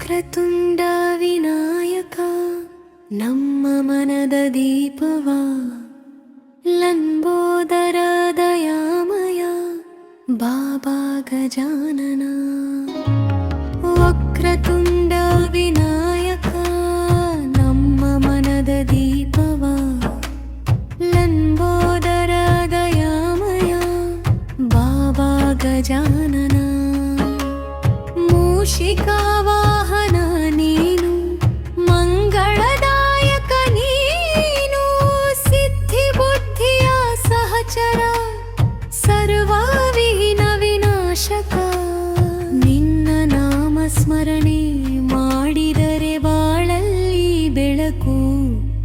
ವಕ್ರತುಂಡ ವಿನಾಯಕ ನಮ್ಮ ಮನದ ದೀಪವ, ಲಂಬೋದರ ದಯಾಮಯ ಬಾಬಾ ಗಜಾನನ. ವಕ್ರತುಂಡ ವಿನಾಯಕ ನಮ್ಮ ಮನದ ದೀಪವ, ಲಂಬೋದರ ದಯಾಮಯ ಬಾಬಾ ಗಜಾನನ. ಮೂಷಿಕಾ ವಾಹನ ನೀನು, ಮಂಗಳದಾಯಕ ನೀನು, ಸಿದ್ಧಿ ಬುದ್ಧಿಯ ಸಹಚರ, ಸರ್ವವಿಹೀನ ವಿನಾಶಕ. ನಿನ್ನ ನಾಮ ಸ್ಮರಣೆ ಮಾಡಿದರೆ ಬಾಳಲ್ಲಿ ಬೆಳಕು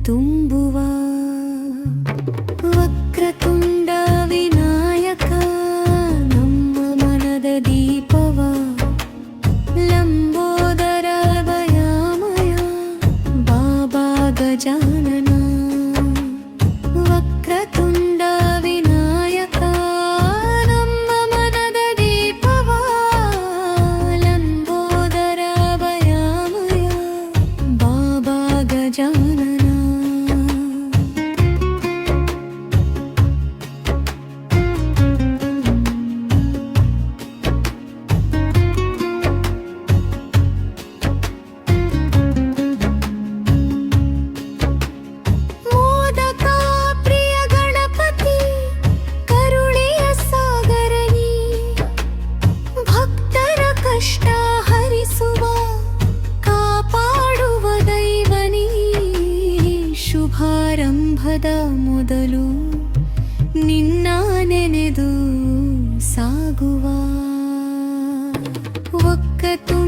ತುಂಬುವ. ವಕ್ರತುಂಡ ವಿನಾಯಕ ನಮ್ಮ ಮನದ ದೀಪವ, ಲಂಬೋದರ ದಯಾಮಯ ಬಾಬಾ ಗಜಾನನ. ವಕ್ರತುಂಡ ವಿನಾಯಕ ನಮ್ಮ ಮನದ ದೀಪವ, ಲಂಬೋದರ ದಯಾಮಯ ಬಾಬಾ ಗಜಾನನ. ಕಷ್ಟ ಹರಿಸುವ, ಕಾಪಾಡುವ ದೈವನೀ. ಶುಭಾರಂಭದ ಮೊದಲು ನಿನ್ನ ನೆನೆದು ಸಾಗುವ. ಒಕ್ಕತು